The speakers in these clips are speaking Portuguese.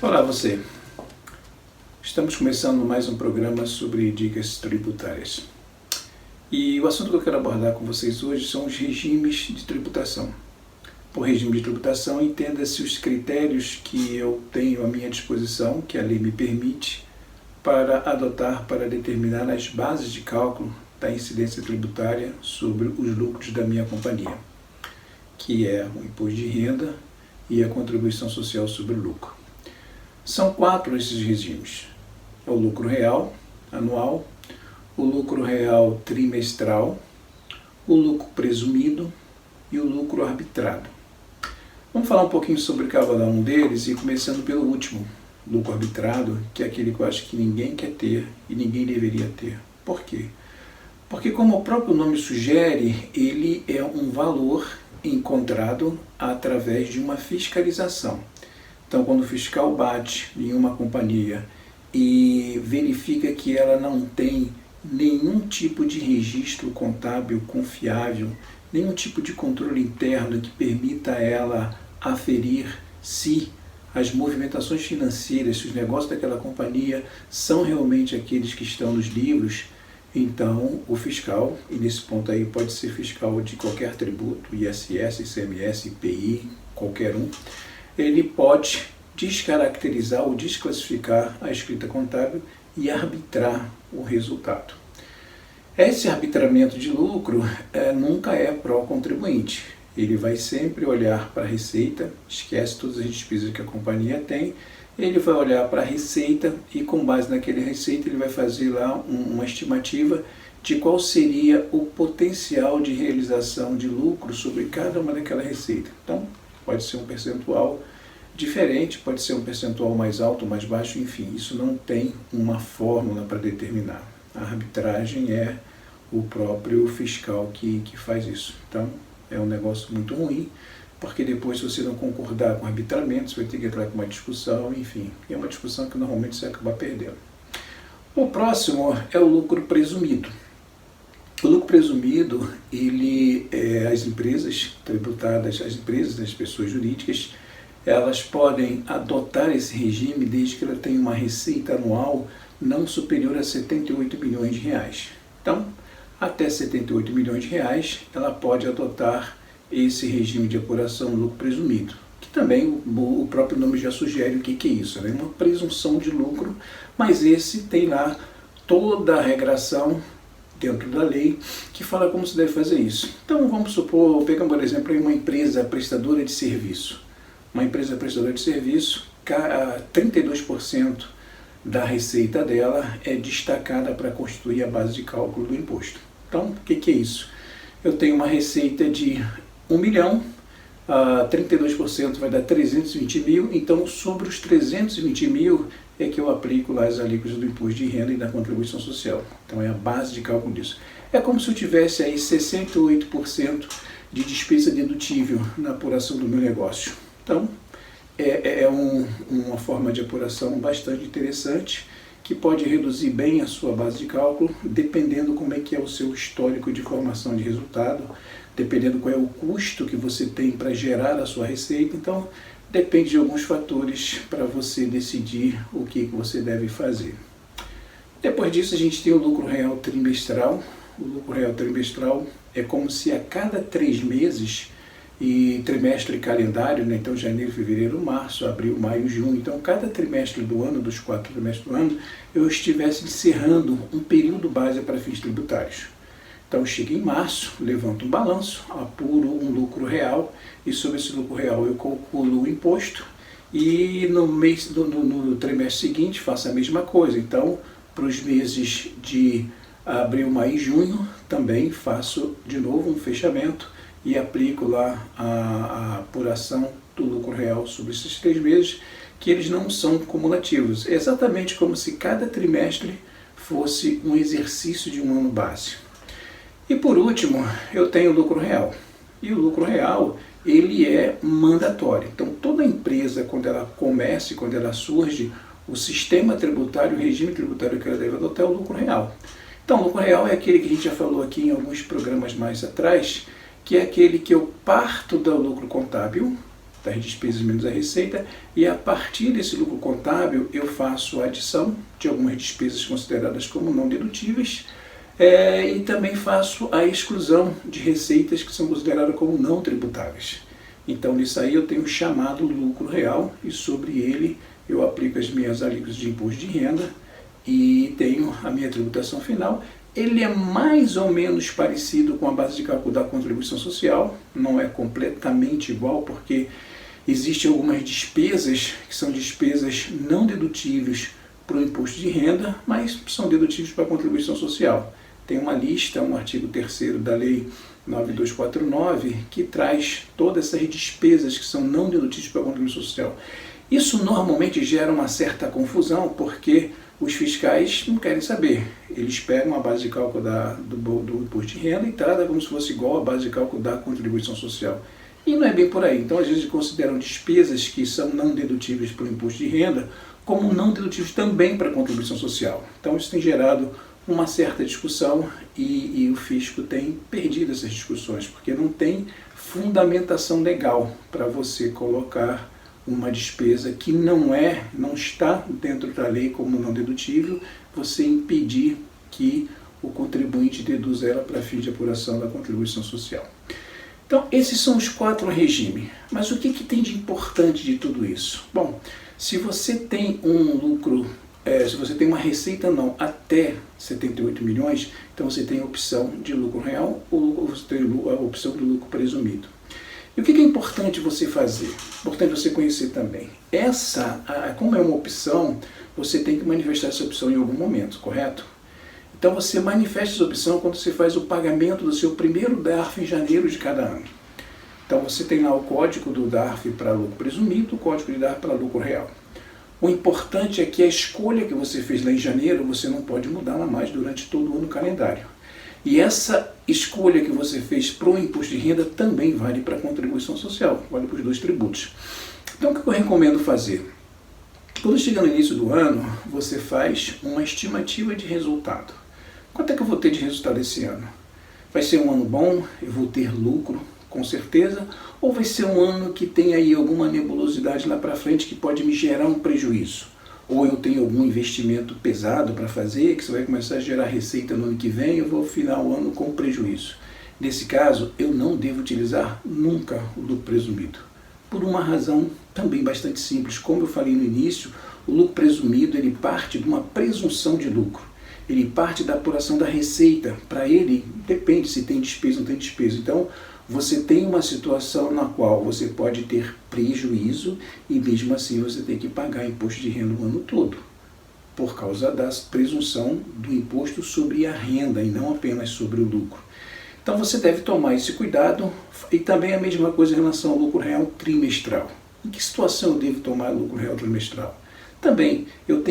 Olá você, estamos começando mais um programa sobre dicas tributárias. E o assunto que eu quero abordar com vocês hoje são os regimes de tributação. Por regime de tributação, entenda-se os critérios que eu tenho à minha disposição, que a lei me permite, para adotar para determinar as bases de cálculo da incidência tributária sobre os lucros da minha companhia, que é o imposto de renda e a contribuição social sobre o lucro. São 4 esses regimes: o lucro real anual, o lucro real trimestral, o lucro presumido e o lucro arbitrado. Vamos falar um pouquinho sobre cada um deles e começando pelo último, lucro arbitrado, que é aquele que eu acho que ninguém quer ter e ninguém deveria ter. Por quê? Porque, como o próprio nome sugere, ele é um valor encontrado através de uma fiscalização. Então, quando o fiscal bate em uma companhia e verifica que ela não tem nenhum tipo de registro contábil confiável, nenhum tipo de controle interno que permita a ela aferir se as movimentações financeiras, se os negócios daquela companhia são realmente aqueles que estão nos livros, então o fiscal, e nesse ponto aí pode ser fiscal de qualquer tributo, ISS, ICMS, IPI, qualquer um, ele pode descaracterizar ou desclassificar a escrita contábil e arbitrar o resultado. Esse arbitramento de lucro nunca é pró-contribuinte. Ele vai sempre olhar para a receita, esquece todas as despesas que a companhia tem, ele vai olhar para a receita e, com base naquela receita, ele vai fazer lá uma estimativa de qual seria o potencial de realização de lucro sobre cada uma daquela receita. Então, pode ser um percentual diferente, pode ser um percentual mais alto ou mais baixo, enfim, isso não tem uma fórmula para determinar. A arbitragem é o próprio fiscal que faz isso. Então, é um negócio muito ruim, porque depois, se você não concordar com o arbitramento, você vai ter que entrar com uma discussão, enfim, é uma discussão que normalmente você acaba perdendo. O próximo é o lucro presumido. O lucro presumido, as empresas tributadas, as pessoas jurídicas, elas podem adotar esse regime desde que ela tenha uma receita anual não superior a 78 milhões de reais. Então, até 78 milhões de reais, ela pode adotar esse regime de apuração lucro presumido, que também o próprio nome já sugere o que é isso, né? Uma presunção de lucro, mas esse tem lá toda a regração dentro da lei que fala como se deve fazer isso. Então, vamos supor, pegamos por exemplo uma empresa prestadora de serviço. Uma empresa prestadora de serviço, 32% da receita dela é destacada para constituir a base de cálculo do imposto. Então, o que é isso? Eu tenho uma receita de 1 milhão, 32% vai dar 320 mil, então sobre os 320 mil é que eu aplico lá as alíquotas do imposto de renda e da contribuição social. Então é a base de cálculo disso. É como se eu tivesse aí 68% de despesa dedutível na apuração do meu negócio. Então, uma forma de apuração bastante interessante, que pode reduzir bem a sua base de cálculo, dependendo como é que é o seu histórico de formação de resultado, dependendo qual é o custo que você tem para gerar a sua receita. Então, depende de alguns fatores para você decidir o que você deve fazer. Depois disso, a gente tem o lucro real trimestral. O lucro real trimestral é como se a cada 3 meses, e trimestre calendário, né? Então janeiro, fevereiro, março, abril, maio, junho, então cada trimestre do ano, dos 4 trimestres do ano, eu estivesse encerrando um período base para fins tributários. Então eu chego em março, levanto um balanço, apuro um lucro real, e sobre esse lucro real eu calculo o imposto, e no trimestre seguinte faço a mesma coisa. Então, para os meses de abril, maio e junho, também faço de novo um fechamento, e aplico lá a apuração do lucro real sobre esses 3 meses, que eles não são cumulativos. É exatamente como se cada trimestre fosse um exercício de um ano base. E por último, eu tenho o lucro real. E o lucro real, ele é mandatório. Então toda empresa, quando ela começa, quando ela surge, o sistema tributário, o regime tributário que ela deve adotar é o lucro real. Então o lucro real é aquele que a gente já falou aqui em alguns programas mais atrás, que é aquele que eu parto do lucro contábil, das despesas menos a receita, e a partir desse lucro contábil eu faço a adição de algumas despesas consideradas como não dedutíveis, e também faço a exclusão de receitas que são consideradas como não tributáveis. Então nisso aí eu tenho o chamado lucro real, e sobre ele eu aplico as minhas alíquotas de imposto de renda e tenho a minha tributação final. Ele é mais ou menos parecido com a base de cálculo da contribuição social, não é completamente igual, porque existem algumas despesas que são despesas não dedutíveis para o imposto de renda, mas são dedutíveis para a contribuição social. Tem uma lista, um artigo 3º da Lei 9249, que traz todas essas despesas que são não dedutíveis para a contribuição social. Isso normalmente gera uma certa confusão, porque os fiscais não querem saber. Eles pegam a base de cálculo do imposto de renda e tratam como se fosse igual à base de cálculo da contribuição social. E não é bem por aí. Então, às vezes, consideram despesas que são não dedutíveis para o imposto de renda como não dedutíveis também para a contribuição social. Então, isso tem gerado uma certa discussão e o fisco tem perdido essas discussões, porque não tem fundamentação legal para você colocar uma despesa que não está dentro da lei como não dedutível, você impedir que o contribuinte deduza ela para fim de apuração da contribuição social. Então, esses são os 4 regimes. Mas o que tem de importante de tudo isso? Bom, se você tem um lucro, se você tem uma receita não até 78 milhões, então você tem a opção de lucro real ou você tem a opção do lucro presumido. E o que é importante você fazer? Importante você conhecer também. Como é uma opção, você tem que manifestar essa opção em algum momento, correto? Então você manifesta essa opção quando você faz o pagamento do seu primeiro DARF em janeiro de cada ano. Então você tem lá o código do DARF para lucro presumido, o código de DARF para lucro real. O importante é que a escolha que você fez lá em janeiro, você não pode mudá-la mais durante todo o ano calendário. E essa escolha que você fez para o imposto de renda também vale para a contribuição social, vale para os 2 tributos. Então o que eu recomendo fazer? Quando chegar no início do ano, você faz uma estimativa de resultado. Quanto é que eu vou ter de resultado esse ano? Vai ser um ano bom? Eu vou ter lucro, com certeza? Ou vai ser um ano que tem aí alguma nebulosidade lá para frente que pode me gerar um prejuízo? Ou eu tenho algum investimento pesado para fazer, que você vai começar a gerar receita no ano que vem, eu vou final o ano com prejuízo. Nesse caso, eu não devo utilizar nunca o lucro presumido. Por uma razão também bastante simples. Como eu falei no início, o lucro presumido ele parte de uma presunção de lucro. Ele parte da apuração da receita. Para ele, depende se tem despesa ou não tem despesa. Então, você tem uma situação na qual você pode ter prejuízo e mesmo assim você tem que pagar imposto de renda o ano todo, por causa da presunção do imposto sobre a renda e não apenas sobre o lucro. Então você deve tomar esse cuidado e também a mesma coisa em relação ao lucro real trimestral. Em que situação eu devo tomar lucro real trimestral? Também eu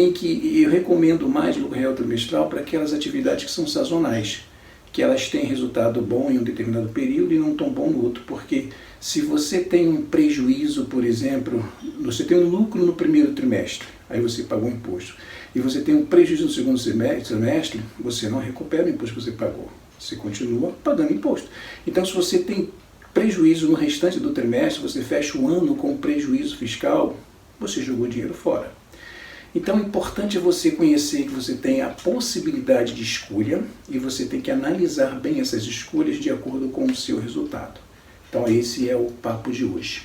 recomendo mais lucro real trimestral para aquelas atividades que são sazonais, que elas têm resultado bom em um determinado período e não tão bom no outro, porque se você tem um prejuízo, por exemplo, você tem um lucro no primeiro trimestre, aí você pagou imposto, e você tem um prejuízo no segundo semestre, você não recupera o imposto que você pagou, você continua pagando imposto. Então, se você tem prejuízo no restante do trimestre, você fecha o ano com prejuízo fiscal, você jogou dinheiro fora. Então, o importante é você conhecer que você tem a possibilidade de escolha e você tem que analisar bem essas escolhas de acordo com o seu resultado. Então, esse é o papo de hoje.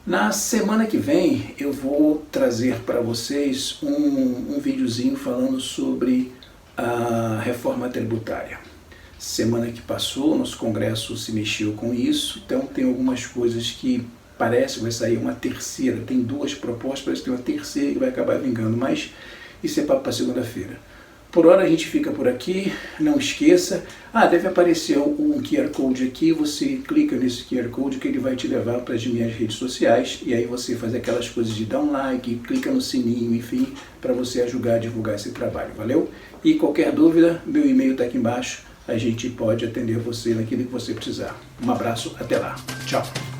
Na semana que vem, eu vou trazer para vocês um videozinho falando sobre a reforma tributária. Semana que passou, nosso Congresso se mexeu com isso, então tem algumas coisas que parece que vai sair uma terceira, tem 2 propostas, parece que tem uma terceira que vai acabar vingando, mas isso é papo para segunda-feira. Por hora a gente fica por aqui, não esqueça, deve aparecer um QR Code aqui, você clica nesse QR Code que ele vai te levar para as minhas redes sociais, e aí você faz aquelas coisas de dar um like, clica no sininho, enfim, para você ajudar a divulgar esse trabalho, valeu? E qualquer dúvida, meu e-mail está aqui embaixo, a gente pode atender você naquilo que você precisar. Um abraço, até lá, tchau!